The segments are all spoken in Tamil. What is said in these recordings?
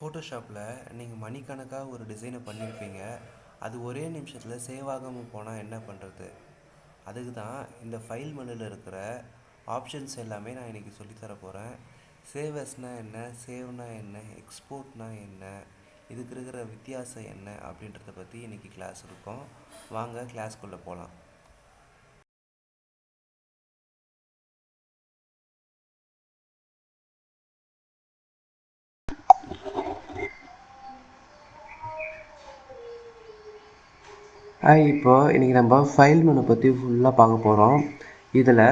ஃபோட்டோஷாப்பில் நீங்கள் மணிக்கணக்காக ஒரு டிசைனை பண்ணியிருப்பீங்க. அது ஒரே நிமிஷத்தில் சேவ் ஆகாமல் போனால் என்ன பண்ணுறது? அதுக்கு தான் இந்த ஃபைல் மெனுவில் இருக்கிற ஆப்ஷன்ஸ் எல்லாமே நான் இன்றைக்கி சொல்லித்தர போகிறேன். சேவஸ்னால் என்ன, சேவ்னா என்ன, எக்ஸ்போர்ட்னா என்ன, இதுக்கு இருக்கிற வித்தியாசம் என்ன அப்படின்றத பற்றி இன்றைக்கி கிளாஸ் இருக்கும். வாங்க கிளாஸ்க்குள்ளே போகலாம். இப்போ இன்றைக்கி நம்ம ஃபைல் மெனு பற்றி ஃபுல்லாக பார்க்க போகிறோம். இதில்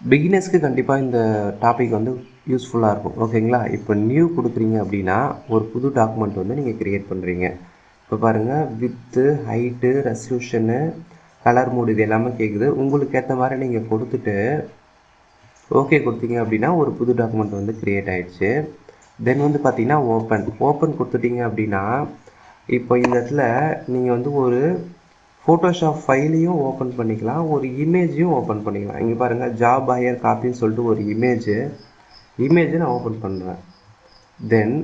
பிகினர்ஸ்க்கு கண்டிப்பாக இந்த டாபிக் வந்து யூஸ்ஃபுல்லாக இருக்கும். ஓகேங்களா? இப்போ நியூ கொடுக்குறீங்க அப்படின்னா ஒரு புது டாக்குமெண்ட் வந்து நீங்கள் க்ரியேட் பண்ணுறீங்க. இப்போ பாருங்கள், with, height, resolution, colour mode இது எல்லாமே கேட்குது. உங்களுக்கு ஏற்ற மாதிரி நீங்கள் கொடுத்துட்டு ஓகே கொடுத்தீங்க அப்படின்னா ஒரு புது டாக்குமெண்ட் வந்து க்ரியேட் ஆகிடுச்சு. தென் வந்து பார்த்தீங்கன்னா ஓப்பன் கொடுத்துட்டீங்க அப்படின்னா இப்போ இந்த இடத்துல நீங்கள் வந்து ஒரு ஃபோட்டோஷாப் ஃபைலையும் ஓப்பன் பண்ணிக்கலாம், ஒரு இமேஜையும் ஓப்பன் பண்ணிக்கலாம். இங்கே பாருங்கள், ஜாப் ஹையர் காப்பின்னு சொல்லிட்டு ஒரு இமேஜை நான் ஓப்பன் பண்ணுறேன். தென்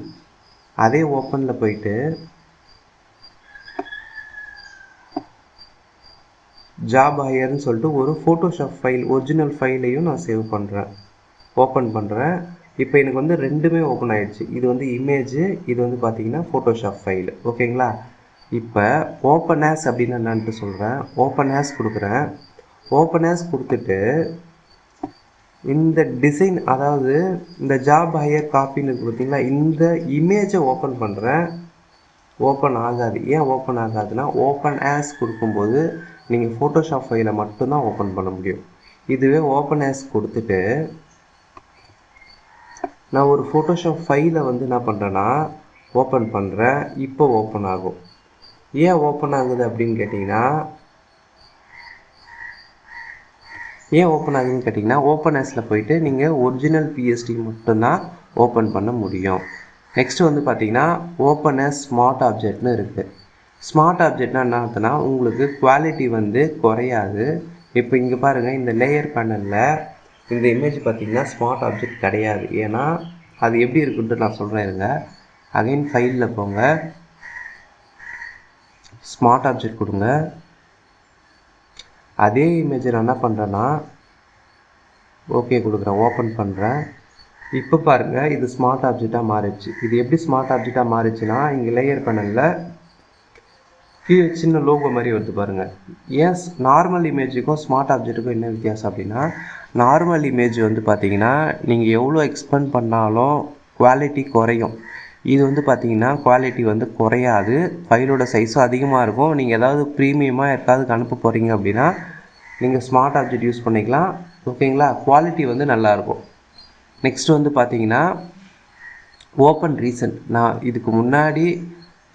அதே ஓப்பனில் போயிட்டு ஜாப் ஹையர்னு சொல்லிட்டு ஒரு ஃபோட்டோஷாப் ஃபைல் ஒரிஜினல் ஃபைலையும் நான் சேவ் பண்ணுறேன், ஓப்பன் பண்ணுறேன். இப்போ எனக்கு வந்து ரெண்டுமே ஓப்பன் ஆகிடுச்சு. இது வந்து இமேஜு, இது வந்து பார்த்தீங்கன்னா ஃபோட்டோஷாப் ஃபைல். ஓகேங்களா? இப்போ ஓப்பன் ஆஸ் அப்படின்னு என்னன்ட்டு சொல்கிறேன். ஓப்பன் ஆஸ் கொடுக்குறேன். ஓப்பன் ஆஸ் கொடுத்துட்டு இந்த டிசைன், அதாவது இந்த ஜாப் ஹையர் காப்பின்னு இருக்குது பார்த்தீங்களா, இந்த இமேஜை ஓப்பன் பண்ணுறேன். ஓப்பன் ஆகாது. ஏன் ஓப்பன் ஆகாதுன்னா, ஓப்பன் ஆஸ் கொடுக்கும்போது நீங்கள் ஃபோட்டோஷாப் ஃபைலை மட்டும்தான் ஓப்பன் பண்ண முடியும். இதுவே ஓப்பன் ஆஸ் கொடுத்துட்டு நான் ஒரு ஃபோட்டோஷாப் ஃபைலை வந்து என்ன பண்ணுறேன்னா ஓப்பன் பண்ணுறேன். இப்போ ஓப்பன் ஆகும். ஏன் ஓப்பன் ஆகுது அப்படின்னு கேட்டிங்கன்னா, ஓப்பன் ஆஸில் போயிட்டு நீங்கள் ஒரிஜினல் பிஎஸ்டி மட்டும்தான் ஓப்பன் பண்ண முடியும். நெக்ஸ்ட்டு வந்து பார்த்தீங்கன்னா ஓப்பன் ஆஸ் ஸ்மார்ட் ஆப்ஜெக்ட்னு இருக்குது. ஸ்மார்ட் ஆப்ஜெக்ட்னா என்ன ஆகுதுன்னா, உங்களுக்கு குவாலிட்டி வந்து குறையாது. இப்போ இங்கே பாருங்கள், இந்த லேயர் பேனலில் இந்த இமேஜ் பார்த்தீங்கன்னா ஸ்மார்ட் ஆப்ஜெக்ட் கிடையாது. ஏன்னா அது எப்படி இருக்குன்ட்டு நான் சொல்கிறேன் இருங்க. அகைன் ஃபைலில் போங்க, ஸ்மார்ட் ஆப்ஜெக்ட் கொடுங்க. அதே இமேஜை நான் என்ன பண்ணுறேன்னா ஓகே கொடுக்குறேன், ஓப்பன் பண்ணுறேன். இப்போ பாருங்கள், இது ஸ்மார்ட் ஆப்ஜெக்டாக மாறிடுச்சு. இது எப்படி ஸ்மார்ட் ஆப்ஜெக்டாக மாறிடுச்சுன்னா, இங்கே லேயர் பேனலில் கீழே சின்ன லோகோ மாதிரி வருது பாருங்கள். ஏன் நார்மல் இமேஜுக்கும் ஸ்மார்ட் ஆப்ஜெக்ட்டுக்கும் என்ன வித்தியாசம் அப்படின்னா, நார்மல் இமேஜ் வந்து பார்த்தீங்கன்னா நீங்கள் எவ்வளோ எக்ஸ்பேண்ட் பண்ணாலும் குவாலிட்டி குறையும். இது வந்து பார்த்தீங்கன்னா குவாலிட்டி வந்து குறையாது, ஃபைலோட சைஸும் அதிகமாக இருக்கும். நீங்கள் ஏதாவது ப்ரீமியமாக யாருக்காவது அனுப்ப போகிறீங்க அப்படின்னா நீங்கள் ஸ்மார்ட் ஆப்ஜெக்ட் யூஸ் பண்ணிக்கலாம். ஓகேங்களா? குவாலிட்டி வந்து நல்லாயிருக்கும். நெக்ஸ்ட் வந்து பார்த்தீங்கன்னா ஓப்பன் ரீசன்ட். நான் இதுக்கு முன்னாடி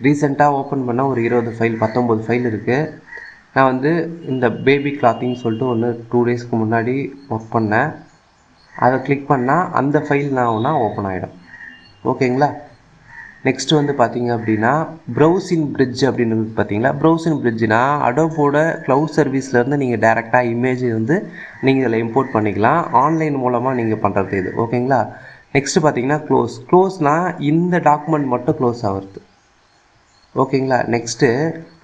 ரீசெண்டாக ஓப்பன் பண்ணால் ஒரு 19 ஃபைல் இருக்குது. நான் வந்து இந்த பேபி கிளாத்திங் சொல்லிட்டு ஒன்று 2 டேஸ்க்கு முன்னாடி ஒர்க் பண்ணேன். அதை கிளிக் பண்ணால் அந்த ஃபைல் நான் ஓப்பன் ஆகிடும். ஓகேங்களா? நெக்ஸ்ட் வந்து பார்த்தீங்க அப்படின்னா ப்ரௌசிங் பிரிட்ஜ் அப்படின்னு பார்த்தீங்களா. ப்ரௌசிங் பிரிட்ஜ்னா அடோபோட க்ளவுட் சர்வீஸ்லேருந்து நீங்கள் டேரெக்டாக இமேஜ் வந்து நீங்கள் இதில் இம்போர்ட் பண்ணிக்கலாம். ஆன்லைன் மூலமாக நீங்கள் பண்ணுறது இது. ஓகேங்களா? நெக்ஸ்ட்டு பார்த்தீங்கன்னா க்ளோஸ்னால் இந்த டாக்குமெண்ட் மட்டும் க்ளோஸ் ஆகுறது. ஓகேங்களா? நெக்ஸ்ட்டு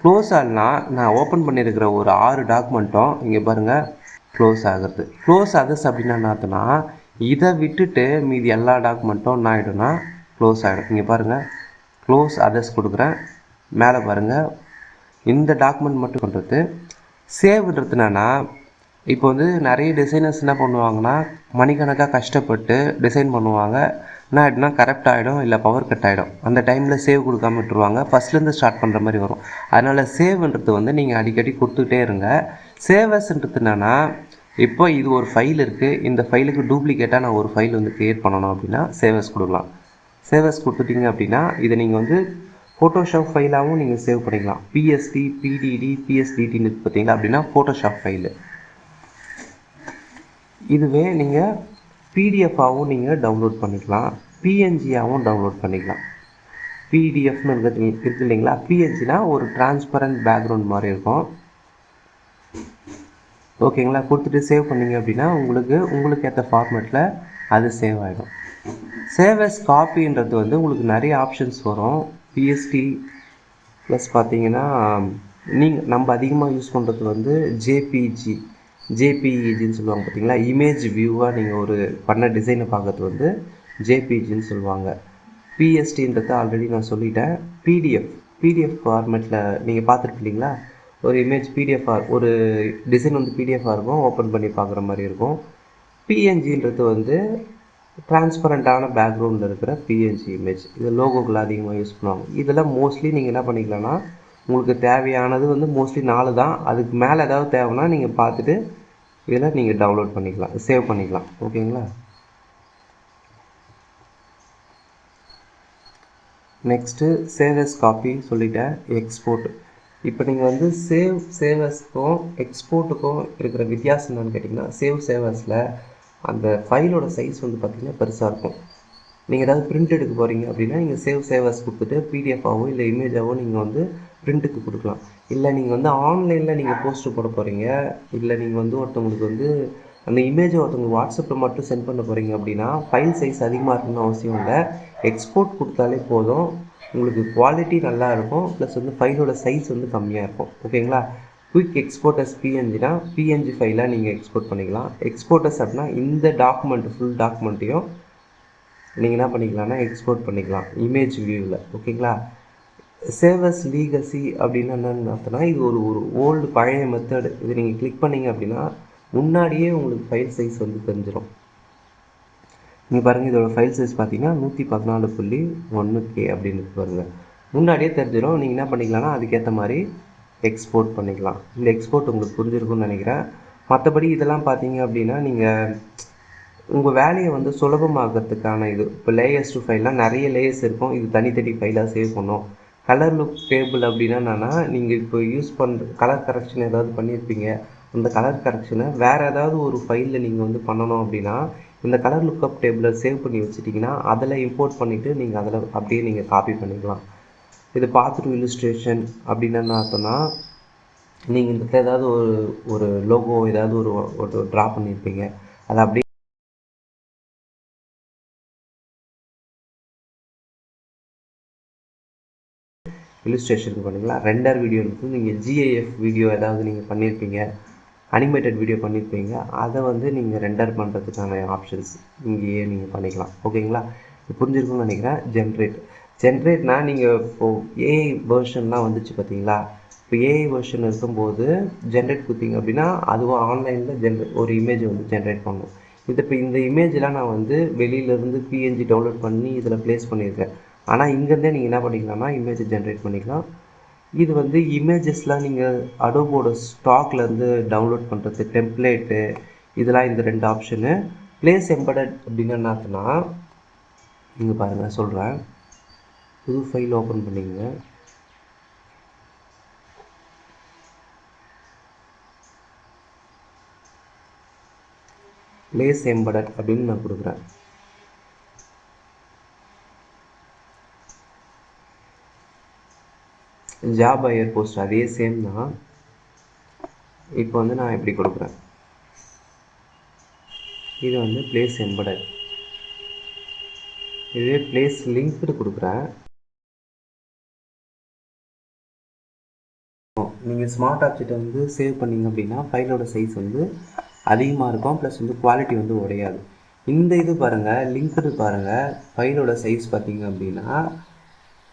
க்ளோஸ் ஆனால் நான் ஓப்பன் பண்ணியிருக்கிற ஒரு 6 டாக்குமெண்ட்டும் இங்கே பாருங்கள் க்ளோஸ் ஆகுறது. க்ளோஸ் அதர்ஸ் அப்படின்னா என்னதுன்னா, இதை விட்டுட்டு மீதி எல்லா டாக்குமெண்ட்டும் என்ன ஆகிடும்னா க்ளோஸ் ஆகிடும். இங்கே பாருங்கள், க்ளோஸ் அதர்ஸ் கொடுக்குறேன். மேலே பாருங்கள், இந்த டாக்குமெண்ட் மட்டும் பண்ணுறது. சேவ்ன்றது என்னன்னா, இப்போ வந்து நிறைய டிசைனர்ஸ் என்ன பண்ணுவாங்கன்னா மணிக்கணக்காக கஷ்டப்பட்டு டிசைன் பண்ணுவாங்க. என்ன ஆகிடும்னா கரெக்ட் ஆகிடும், இல்லை பவர் கட் ஆகிடும். அந்த டைமில் சேவ் கொடுக்காம விட்டுருவாங்க. ஃபஸ்ட்லேருந்து ஸ்டார்ட் பண்ணுற மாதிரி வரும். அதனால் சேவ்ன்றது வந்து நீங்கள் அடிக்கடி கொடுத்துக்கிட்டே இருங்க. சேவஸ்ன்றது என்னென்னா, இப்போ இது ஒரு ஃபைல் இருக்குது, இந்த ஃபைலுக்கு டூப்ளிகேட்டாக நான் ஒரு ஃபைல் வந்து க்ரியேட் பண்ணணும் அப்படின்னா சேவஸ் கொடுக்கலாம். சேவஸ் கொடுத்துட்டிங்க அப்படின்னா இதை நீங்கள் வந்து ஃபோட்டோஷாப் ஃபைலாகவும் நீங்கள் சேவ் பண்ணிக்கலாம். பிஎஸ்டி, பிடிடி, பிஎஸ்டிடின்னு பார்த்தீங்களா அப்படின்னா ஃபோட்டோஷாப் ஃபைலு. இதுவே நீங்கள் பிடிஎஃபாகவும் நீங்கள் டவுன்லோட் பண்ணிக்கலாம், பிஎன்ஜியாகவும் டவுன்லோட் பண்ணிக்கலாம். பிடிஎஃப்னு இருக்குது இல்லைங்களா. பிஎன்ஜினா ஒரு டிரான்ஸ்பரண்ட் பேக்ரவுண்ட் மாதிரி இருக்கும். ஓகேங்களா? கொடுத்துட்டு சேவ் பண்ணிங்க அப்படின்னா உங்களுக்கு ஏற்ற ஃபார்மேட்டில் அது சேவ் ஆகிடும். சேவ் அஸ் காப்பின்றது வந்து உங்களுக்கு நிறைய ஆப்ஷன்ஸ் வரும். பிஎஸ்டி ப்ளஸ் பார்த்தீங்கன்னா நம்ம அதிகமாக யூஸ் பண்ணுறது வந்து ஜேபிஇஜின்னு சொல்லுவாங்க பார்த்தீங்களா. இமேஜ் வியூவாக நீங்கள் ஒரு பண்ண டிசைனை பார்க்கறது வந்து ஜேபிஇஜின்னு சொல்லுவாங்க. பிஎஸ்டின்றது ஆல்ரெடி நான் சொல்லிட்டேன். பிடிஎஃப் ஃபார்மேட்டில் நீங்கள் பார்த்துருக்கீங்களா, ஒரு இமேஜ் பிடிஎஃப் ஒரு டிசைன் வந்து பிடிஎஃபாக இருக்கும், ஓப்பன் பண்ணி பார்க்குற மாதிரி இருக்கும். பிஎன்ஜின்றது வந்து டிரான்ஸ்பரண்ட்டான பேக்ரவுண்டில் இருக்கிற பிஎன்ஜி இமேஜ். இது லோகோக்குள்ள அதிகமாக யூஸ் பண்ணுவாங்க. இதெல்லாம் மோஸ்ட்லி நீங்கள் என்ன பண்ணிக்கலாம்னா, உங்களுக்கு தேவையானது வந்து மோஸ்ட்லி 4 தான். அதுக்கு மேலே ஏதாவது தேவைன்னா நீங்கள் பார்த்துட்டு இதில் நீங்கள் டவுன்லோட் பண்ணிக்கலாம், சேவ் பண்ணிக்கலாம். ஓகேங்களா. நெக்ஸ்ட்டு சேவ் அஸ் காப்பி சொல்லிட்டேன். எக்ஸ்போர்ட். இப்போ நீங்கள் வந்து சேவ் அஸ்க்கும் எக்ஸ்போர்ட்டுக்கும் இருக்கிற வித்தியாசம் என்னன்னு கேட்டிங்கன்னா, சேவ் அஸில் அந்த ஃபைலோட சைஸ் வந்து பார்த்திங்கன்னா பெருசாக இருக்கும். நீங்கள் ஏதாவது பிரிண்ட் எடுக்க போகிறீங்க அப்படின்னா நீங்கள் சேவ் அஸ் கொடுத்துட்டு பிடிஎஃபாகவோ இல்லை இமேஜாவோ நீங்கள் வந்து பிரிண்ட்டுக்கு கொடுக்கலாம். இல்லை நீங்கள் வந்து ஆன்லைனில் நீங்கள் போஸ்ட்டு போட போகிறீங்க, இல்லை நீங்கள் வந்து ஒருத்தவங்களுக்கு வந்து அந்த இமேஜை ஒருத்தவங்களுக்கு வாட்ஸ்அப்பில் மட்டும் சென்ட் பண்ண போகிறீங்க அப்படின்னா ஃபைல் சைஸ் அதிகமாக இருக்கணும்னு அவசியம் இல்லை. எக்ஸ்போர்ட் கொடுத்தாலே போதும், உங்களுக்கு குவாலிட்டி நல்லா இருக்கும், ப்ளஸ் வந்து ஃபைலோட சைஸ் வந்து கம்மியாக இருக்கும். ஓகேங்களா. குயிக் எக்ஸ்போர்ட்டஸ் பிஎன்ஜினா பிஎன்ஜி ஃபைலாக நீங்கள் எக்ஸ்போர்ட் பண்ணிக்கலாம். எக்ஸ்போர்ட்டஸ் அப்படின்னா இந்த டாக்குமெண்ட் ஃபுல் டாக்குமெண்ட்டையும் நீங்கள் என்ன பண்ணிக்கலாம்னா எக்ஸ்போர்ட் பண்ணிக்கலாம் இமேஜ் வியூவில். ஓகேங்களா. சேவ் அஸ் லீகசி அப்படின்னா என்னென்னு பார்த்தோன்னா, இது ஒரு ஓல்டு பழைய மெத்தடு. இது நீங்கள் கிளிக் பண்ணிங்க அப்படின்னா முன்னாடியே உங்களுக்கு ஃபைல் சைஸ் வந்து தெரிஞ்சிடும். நீங்கள் பாருங்கள், இதோட ஃபைல் சைஸ் பார்த்தீங்கன்னா 114.1K அப்படின்னு பாருங்கள், முன்னாடியே தெரிஞ்சிடும். நீங்கள் என்ன பண்ணிக்கலாம்னா அதுக்கேற்ற மாதிரி எக்ஸ்போர்ட் பண்ணிக்கலாம். இந்த எக்ஸ்போர்ட் உங்களுக்கு புரிஞ்சிருக்கும்னு நினைக்கிறேன். மற்றபடி இதெல்லாம் பார்த்தீங்க அப்படின்னா நீங்கள் உங்கள் வேலையை வந்து சுலபமாகிறதுக்கான இது. இப்போ லேயர்ஸ் டு ஃபைல்லாம் நிறைய லேயர்ஸ் இருக்கும், இது தனித்தனி ஃபைலாக சேவ் பண்ணும். கலர் லுக் டேபிள் அப்படின்னா என்னென்னா, நீங்கள் இப்போ யூஸ் பண்ணுற கலர் கரெக்ஷன் ஏதாவது பண்ணியிருப்பீங்க, அந்த கலர் கரெக்ஷனை வேறு ஏதாவது ஒரு ஃபைலில் நீங்கள் வந்து பண்ணணும் அப்படின்னா இந்த கலர் லுக்கப் டேபிளை சேவ் பண்ணி வச்சுட்டிங்கன்னா அதில் இம்போர்ட் பண்ணிவிட்டு நீங்கள் அதில் அப்படியே நீங்கள் காப்பி பண்ணிக்கலாம். இது பாத்ரூ இல்லுஸ்ட்ரேஷன் அப்படின்னு என்ன அர்த்தம்னா, நீங்கள் இந்த ஏதாவது ஒரு லோகோ ஏதாவது ஒரு ட்ரா பண்ணியிருப்பீங்க, அதை அப்படியே இல்லுஸ்ட்ரேஷனுக்கு பண்ணிக்கலாம். ரெண்டர் வீடியோ இருக்குது, நீங்கள் ஜிஐஎஃப் வீடியோ ஏதாவது நீங்கள் பண்ணியிருப்பீங்க, அனிமேட்டட் வீடியோ பண்ணியிருப்பீங்க, அதை வந்து நீங்கள் ரெண்டர் பண்ணுறதுக்கான ஆப்ஷன்ஸ் இங்கேயே நீங்கள் பண்ணிக்கலாம். ஓகேங்களா. இது புரிஞ்சிருக்கும்னு நினைக்கிறேன். ஜென்ரேட்னால் நீங்கள் இப்போது ஏஐ வெர்ஷன்லாம் வந்துச்சு பார்த்தீங்களா. இப்போ ஏஐ வெர்ஷன் இருக்கும்போது ஜென்ரேட் கொடுத்தீங்க அப்படின்னா அதுவும் ஆன்லைனில் ஒரு இமேஜை வந்து ஜென்ரேட் பண்ணும். இப்போ இந்த இமேஜெலாம் நான் வந்து வெளியிலேருந்து பிஎன்ஜி டவுன்லோட் பண்ணி இதில் ப்ளேஸ் பண்ணியிருக்கேன். ஆனால் இங்கேருந்தே நீங்கள் என்ன பண்ணிக்கலாம்னா இமேஜை ஜென்ரேட் பண்ணிக்கலாம். இது வந்து இமேஜஸ்லாம் நீங்கள் அடோபோட ஸ்டாக்லேருந்து டவுன்லோட் பண்ணுறது, டெம்ப்ளேட்டு, இதெல்லாம் இந்த 2 ஆப்ஷனு. ப்ளேஸ் எம்படட் அப்படின்னு என்னன்னா, நீங்கள் பாருங்கள் சொல்கிறேன். புது ஃபைல் ஓப்பன் பண்ணிங்க. ப்ளேஸ் எம்படட் அப்படின்னு நான் கொடுக்குறேன். ஜாப் பையர் போஸ்ட் அதே சேம் தான். இப்போ வந்து நான் எப்படி கொடுக்குறேன், இது வந்து பிளேஸ் எம்படட், இதுவே பிளேஸ் லிங்க்டு கொடுக்குறேன். நீங்கள் ஸ்மார்ட் ஆப்ஜெக்டை வந்து சேவ் பண்ணிங்க அப்படின்னா ஃபைலோட சைஸ் வந்து அதிகமாக இருக்கும், ப்ளஸ் வந்து குவாலிட்டி வந்து உடையாது. இந்த இது பாருங்கள், லிங்க்டு பாருங்கள், ஃபைலோட சைஸ் பார்த்தீங்க அப்படின்னா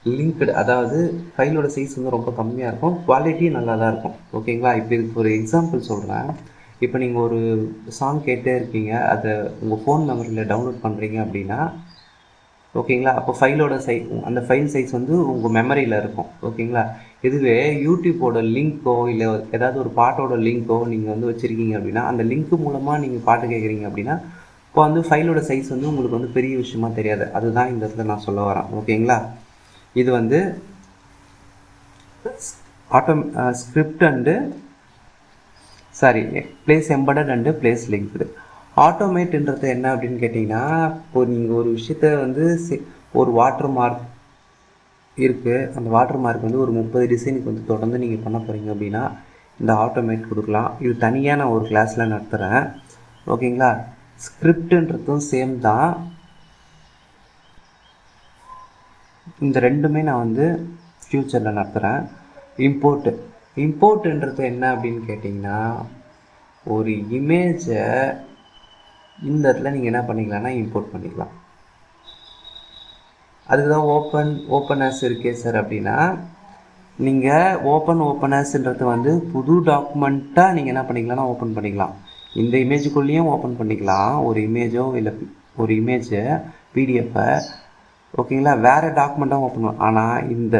லிங்க்டு, அதாவது ஃபைலோட சைஸ் வந்து ரொம்ப கம்மியாக இருக்கும், குவாலிட்டி நல்லா தான் இருக்கும். ஓகேங்களா. இப்போ இதுக்கு ஒரு எக்ஸாம்பிள் சொல்கிறேன். இப்போ நீங்கள் ஒரு சாங் கேட்டே இருக்கீங்க, அதை உங்கள் ஃபோன் மெமரியில் டவுன்லோட் பண்ணுறீங்க அப்படின்னா ஓகேங்களா, அப்போ ஃபைலோட அந்த ஃபைல் சைஸ் வந்து உங்கள் மெமரியில் இருக்கும். ஓகேங்களா. இதுவே யூடியூப்போட லிங்க்கோ இல்லை ஏதாவது ஒரு பாட்டோட லிங்க்கோ நீங்கள் வந்து வச்சுருக்கீங்க அப்படின்னா அந்த லிங்க்கு மூலமாக நீங்கள் பாட்டு கேட்குறீங்க அப்படின்னா இப்போ வந்து ஃபைலோட சைஸ் வந்து உங்களுக்கு வந்து பெரிய விஷயமா தெரியாது. அதுதான் இந்த இடத்துல நான் சொல்ல வரேன். ஓகேங்களா. இது வந்து script and place embedded and place linked. ஆட்டோமேட்ன்றது என்ன அப்படின்னு கேட்டிங்கன்னா, இப்போ நீங்கள் ஒரு விஷயத்த வந்து ஒரு வாட்டர் மார்க் இருக்குது, அந்த வாட்டர் மார்க் வந்து ஒரு 30 டிசைனுக்கு வந்து தொடர்ந்து நீங்கள் பண்ண போகிறீங்க அப்படின்னா இந்த ஆட்டோமேட் கொடுக்கலாம். இது தனியாக நான் ஒரு கிளாஸில் நடத்துகிறேன். ஓகேங்களா. ஸ்கிரிப்டுன்றதும் சேம் தான். இந்த ரெண்டுமே நான் வந்து ஃப்யூச்சரில் நடத்துகிறேன். இம்போர்ட்டுன்றது என்ன அப்படின்னு கேட்டிங்கன்னா, ஒரு இமேஜை இந்த இடத்துல நீங்கள் என்ன பண்ணிக்கலாம்னா இம்போர்ட் பண்ணிக்கலாம். அதுக்கு தான் ஓப்பன் ஆஸ் இருக்கே சார் அப்படின்னா, நீங்கள் ஓப்பன் ஆஸ்ன்றது வந்து புது டாக்குமெண்ட்டாக நீங்கள் என்ன பண்ணிக்கலாம்னா ஓப்பன் பண்ணிக்கலாம். இந்த இமேஜுக்குள்ளேயும் ஓப்பன் பண்ணிக்கலாம். ஒரு இமேஜோ இல்லை ஒரு இமேஜை பிடிஎஃப்பை ஓகேங்களா, வேறு டாக்குமெண்ட்டாக ஓப்பன் பண்ணலாம். ஆனால் இந்த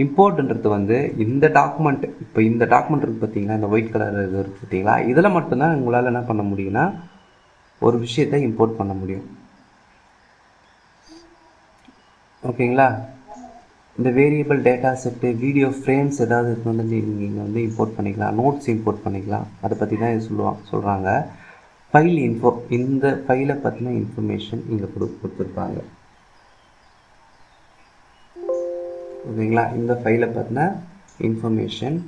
இம்போர்ட்ன்றது வந்து இந்த டாக்குமெண்ட், இப்போ இந்த டாக்குமெண்ட் இருக்குது பார்த்தீங்களா, இந்த ஒயிட் கலர் இது இருக்குது பார்த்தீங்களா, இதில் மட்டும்தான் உங்களால் என்ன பண்ண முடியும்னா ஒரு விஷயத்தை இம்போர்ட் பண்ண முடியும். ஓகேங்களா, இந்த variable data set video frames ஏதாவது வந்து நீங்கள் வந்து இம்போர்ட் பண்ணிக்கலாம், நோட்ஸ் இம்போர்ட் பண்ணிக்கலாம். அதை பற்றி தான் இது சொல்கிறாங்க. ஃபைல் இன்ஃபோ, இந்த ஃபைலை பற்றின இன்ஃபர்மேஷன் இங்கே கொடுத்துருப்பாங்க. ஓகேங்களா, இந்த ஃபைலை பற்றின இன்ஃபர்மேஷன்.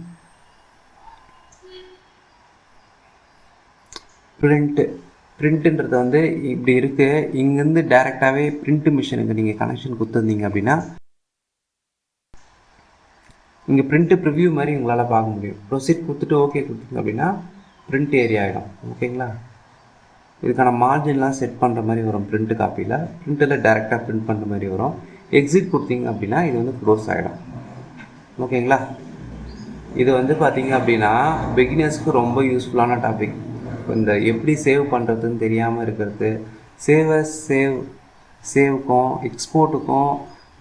பிரிண்ட்டுன்றது வந்து இப்படி இருக்குது. இங்கேருந்து டைரெக்டாகவே பிரிண்ட் மிஷினுக்கு நீங்கள் கனெக்ஷன் கொடுத்துருந்தீங்க அப்படின்னா இங்கே பிரிண்ட்டு ப்ரிவ்யூ மாதிரி உங்களால் பார்க்க முடியும். ப்ரொசீட் கொடுத்துட்டு ஓகே கொடுத்தீங்க அப்படின்னா பிரிண்ட் ஏரியா ஆகிடும். ஓகேங்களா, இதுக்கான மார்ஜின்லாம் செட் பண்ணுற மாதிரி வரும். பிரிண்ட்டு காப்பியில் பிரிண்ட்டில் டேரெக்டாக பிரிண்ட் பண்ணுற மாதிரி வரும். எக்ஸிட் கொடுத்தீங்க அப்படின்னா இது வந்து க்ளோஸ் ஆகிடும். ஓகேங்களா, இது வந்து பார்த்தீங்க அப்படின்னா பிகினர்ஸ்க்கு ரொம்ப யூஸ்ஃபுல்லான டாபிக். இந்த எப்படி சேவ் பண்ணுறதுன்னு தெரியாமல் இருக்கிறது, சேவுக்கும் எக்ஸ்போர்ட்டுக்கும்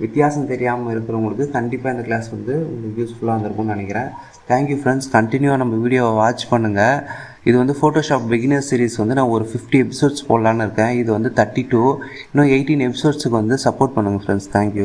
வித்தியாசம் தெரியாமல் இருக்கிறவங்களுக்கு கண்டிப்பாக இந்த கிளாஸ் வந்து உங்களுக்கு யூஸ்ஃபுல்லாக இருந்திருக்கும்னு நினைக்கிறேன். தேங்க்யூ ஃப்ரெண்ட்ஸ், கண்டினியூவாக நம்ம வீடியோவை வாட்ச் பண்ணுங்கள். இது வந்து ஃபோட்டோஷாப் பிகினர் சீரிஸ் வந்து நான் ஒரு 50 எபிசோட்ஸ் போடலான்னு இருக்கேன். இது வந்து 32, இன்னும் 18 எபிசோட்ஸுக்கு வந்து சப்போர்ட் பண்ணுங்கள் ஃப்ரெண்ட்ஸ். தேங்க்யூ.